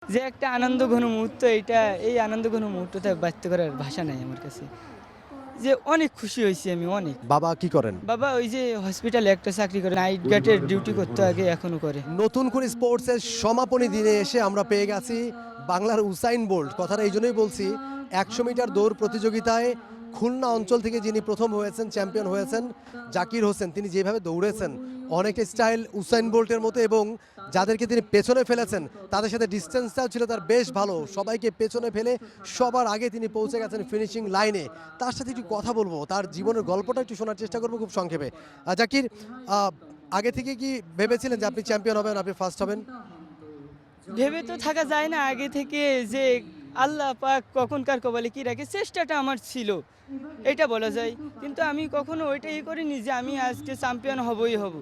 যে একটা আনন্দ ঘন মুহূর্ত এই আনন্দ ঘন মুহূর্তটা ব্যক্ত করার ভাষা নাই আমার কাছে। যে অনেক খুশি হয়েছি আমি অনেক। বাবা কি করেন? বাবা ওই যে হসপিটালে একটা চাকরি করে, নাইট গার্ডের ডিউটি করতে আগে এখনো করে। নতুন করে স্পোর্টসের সমাপনী দিনে এসে আমরা পেয়ে গেছি বাংলার উসাইন বোল্ট। কথাটা এই জন্যই বলছি, 100 মিটার দৌড় প্রতিযোগিতায় খুলনা অঞ্চল থেকে যিনি প্রথম হয়েছেন, চ্যাম্পিয়ন হয়েছেন জাকির হোসেন, তিনি যেভাবে দৌড়েছেন অনেক স্টাইল উসাইন বোল্টের মতো, এবং যাদেরকে তিনি পেছনে ফেলেছেন তাদের সাথে ডিস্টেন্সটাও ছিল তার বেশ ভালো। সবাইকে পেছনে ফেলে সবার আগে তিনি পৌঁছে গেছেন ফিনিশিং লাইনে। তার সাথে একটু কথা বলবো, তার জীবনের গল্পটা একটু শোনার চেষ্টা করবো খুব সংক্ষেপে। জাকির, আগে থেকে কি ভেবেছিলেন যে আপনি চ্যাম্পিয়ন হবেন, আপনি ফার্স্ট হবেন? ভেবে তো থাকা যায় না আগে থেকে যে আল্লাহ পাক কখন কার কপালে কি রাখে, চেষ্টাটা আমার ছিল এটা বলা যায়। কিন্তু আমি কখনো ওইটাই করিনি যে আমি আজকে চ্যাম্পিয়ন হবই হব।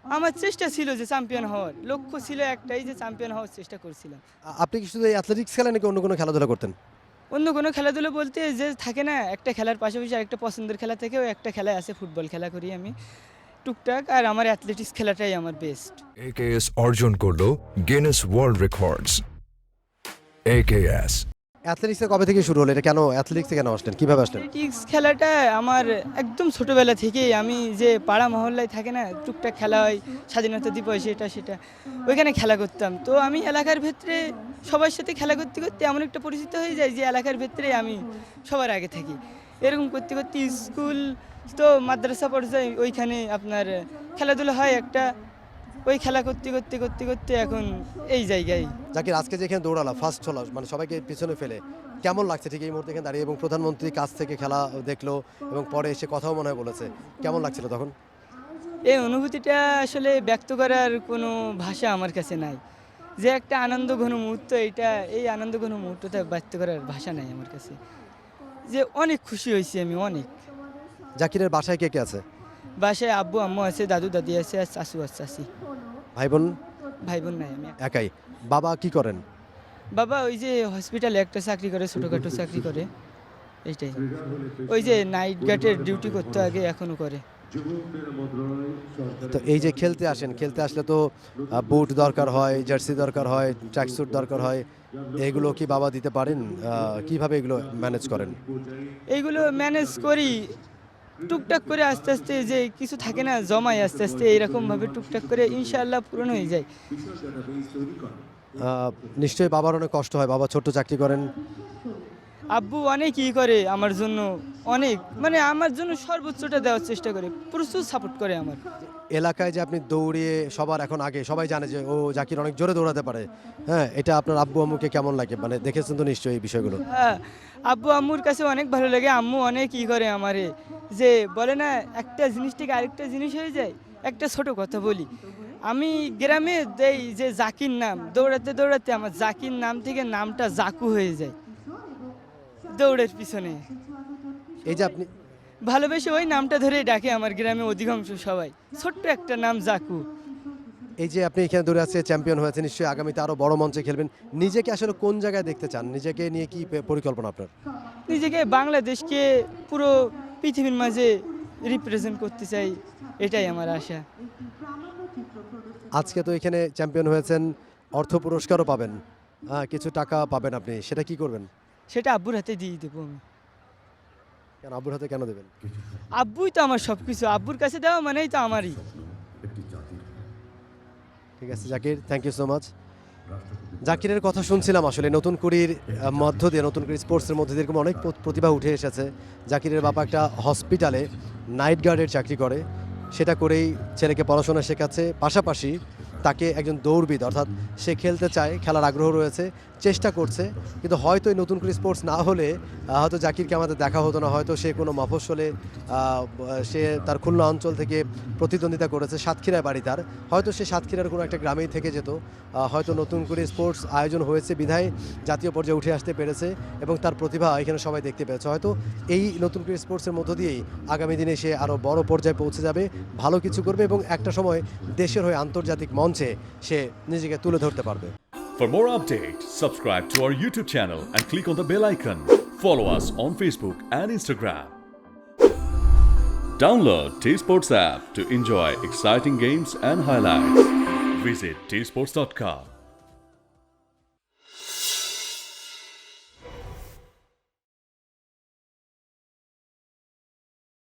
আমার চেষ্টা ছিল যে চ্যাম্পিয়ন হওয়ার, লক্ষ্য ছিল একটাই যে চ্যাম্পিয়ন হওয়ার চেষ্টা করছিলাম। আপনি কি শুধু এই অ্যাথলেটিক্স খেলেন নাকি অন্য কোনো খেলাধুলা করতেন? অন্য কোনো খেলাধুলো বলতে যে থাকে না, একটা খেলার পাশাপাশি আরেকটা পছন্দের খেলা থেকেও একটা খেলায় আছে, ফুটবল খেলা করি আমি টুকটাক, আর আমার অ্যাথলেটিক্স খেলাটাই আমার বেস্ট। AKS অর্জন করলো গিনেস ওয়ার্ল্ড রেকর্ডস। AKS অ্যাথলেটিক্সে কবে থেকে শুরু হলো? এটা কেন অ্যাথলেটিক্সে কেন আসলেন, কিভাবে আসলেন? অ্যাথলেটিক্স খেলাটা আমার একদম ছোটোবেলা থেকেই, আমি যে পাড়া মহল্লায় থাকে না টুকটাক খেলা হয়, স্বাধীনতা দিবস এটা সেটা, ওইখানে খেলা করতাম। তো আমি এলাকার ভেতরে সবার সাথে খেলা করতে করতে এমন একটা পরিচিত হয়ে যায় যে এলাকার ভেতরে আমি সবার আগে থাকি। এরকম করতে করতে স্কুল তো মাদ্রাসা পর্যায়ে ওইখানে আপনার খেলাধুলা হয় একটা, ওই খেলা করতে করতে করতে করতে এখন এই জায়গায়। জাকির, আজকে যেখানে দৌড়ালা ফার্স্ট হলো, মানে সবাইকে পিছনে ফেলে কেমন লাগছে ঠিক এই মুহূর্তে এখানে দাঁড়িয়ে, এবং প্রধানমন্ত্রী কাছ থেকে খেলা দেখলো এবং পরে এসে কথাও মনে হয় বলেছে, কেমন লাগছিল তখন? এই অনুভূতিটা আসলে ব্যক্ত করার কোনো ভাষা আমার কাছে নাই। যে একটা আনন্দ ঘন মুহূর্ত এই আনন্দ ঘন মুহূর্তটা ব্যক্ত করার ভাষা নাই আমার কাছে। যে অনেক খুশি হয়েছি আমি অনেক। জাকিরের বাসায় কে কে আছে? বাসায় আব্বু আম্মু আছে, দাদু দাদি আছে, আর চাচু আর চাচি। ভাই বোন? ভাই বোন নাই, আমি একাই। বাবা কি করেন? বাবা ওই যে হসপিটালে একটা চাকরি করে, ছোটোখাটো চাকরি করে, এইটাই। ওই যে নাইট গার্ডের ডিউটি করতে আগে এখনো করে। তো এই যে খেলতে আসেন, খেলতে আসলে তো বুট দরকার হয়, জার্সি দরকার হয়, ট্র্যাকস্যুট দরকার হয়, এগুলো কি বাবা দিতে পারেন? কিভাবে এগুলো ম্যানেজ করেন? এইগুলো ম্যানেজ করি টুকটাক করে, আস্তে আস্তে যে কিছু থাকে না জমায়, আস্তে আস্তে এইরকমভাবে টুকটাক করে ইনশাআল্লাহ পূরণ হয়ে যায়। নিশ্চয়ই বাবার অনেক কষ্ট হয়, বাবা ছোট্ট চাকরি করেন। আব্বু অনেক করে আমার জন্য, অনেক মানে আমার জন্য সর্বোচ্চটা দেওয়ার চেষ্টা করে, প্রচুর সাপোর্ট করে আমার। এলাকায় যে আপনি দৌড়িয়ে সবার এখন আগে সবাই জানে যে ও জাকির অনেক জোরে দৌড়াতে পারে, হ্যাঁ, এটা আপনার আব্বু আম্মুকে কেমন লাগে? মানে দেখেছেন তো নিশ্চয়ই এই বিষয়গুলো। হ্যাঁ, আব্বু আম্মুর কাছে অনেক ভালো লাগে। আম্মু অনেক করে আমারে, যে বলে না একটা জিনিস থেকে আরেকটা জিনিস হয়ে যায়। একটা ছোট কথা বলি, আমি গ্রামে দেই যে জাকির নাম, দৌড়াতে দৌড়াতে আমার জাকির নাম থেকে নামটা জাকু হয়ে যায় দৌড়ের পিছনে। এই যে আপনি ভালোবেসে ওই নামটা ধরেই ডাকে আমার গ্রামে অধিকাংশ সবাই, ছোট্ট একটা নাম জাকু। এই যে আপনি এখানে দৌড়ে আসছে, চ্যাম্পিয়ন হয়েছে, নিশ্চয়ই আগামীতে আরো বড় মঞ্চে খেলবেন। নিজেকে আসলে কোন জায়গায় দেখতে চান? নিজেকে নিয়ে কি পরিকল্পনা আপনার? নিজেকে বাংলাদেশকে পুরো পৃথিবীর মাঝে রিপ্রেজেন্ট করতে চাই, এটাই আমার আশা। আজকে তো এখানে চ্যাম্পিয়ন হয়েছেন, অর্থ পুরস্কারও পাবেন, কিছু টাকা পাবেন আপনি, সেটা কি করবেন? সেটা আব্বুর হাতে দিয়ে দেবো আমি। কেন আব্বুর হাতে কেন দেবেন? আব্বুই তো আমার সব কিছু, আব্বুর কাছে দেওয়া মানেই তো আমারই। ঠিক আছে Zakir, thank you so much. জাকিরের কথা শুনছিলাম, আসলে নতুন কুড়ির মধ্য দিয়ে, নতুন কুড়ি স্পোর্টসের মধ্যে দিয়ে এরকম অনেক প্রতিভা উঠে এসেছে। জাকিরের বাবা একটা হসপিটালে নাইট গার্ডের চাকরি করে, সেটা করেই ছেলেকে পড়াশোনা শেখাচ্ছে, পাশাপাশি তাকে একজন দৌড়বিদ, অর্থাৎ সে খেলতে চায়, খেলার আগ্রহ রয়েছে, চেষ্টা করছে। কিন্তু হয়তো এই নতুন করে স্পোর্টস না হলে হয়তো জাকিরকে আমাদের দেখা হতো না, হয়তো সে কোনো মফস্বলে, সে তার খুলনা অঞ্চল থেকে প্রতিদ্বন্দ্বিতা করেছে, সাতক্ষীরায় বাড়ি তার, হয়তো সে সাতক্ষীরার কোনো একটা গ্রামেই থেকে যেত। হয়তো নতুন করে স্পোর্টস আয়োজন হয়েছে বিধায় জাতীয় পর্যায়ে উঠে আসতে পেরেছে এবং তার প্রতিভা এখানে সবাই দেখতে পেয়েছে। হয়তো এই নতুন করে স্পোর্টসের মধ্য দিয়েই আগামী দিনে সে আরও বড় পর্যায়ে পৌঁছে যাবে, ভালো কিছু করবে এবং একটা সময় দেশের হয়ে আন্তর্জাতিক মঞ্চে সে নিজেকে তুলে ধরতে পারবে। For more updates, subscribe to our YouTube channel and click on the bell icon. Follow us on Facebook and Instagram. Download T-Sports app to enjoy exciting games and highlights. Visit tsports.com.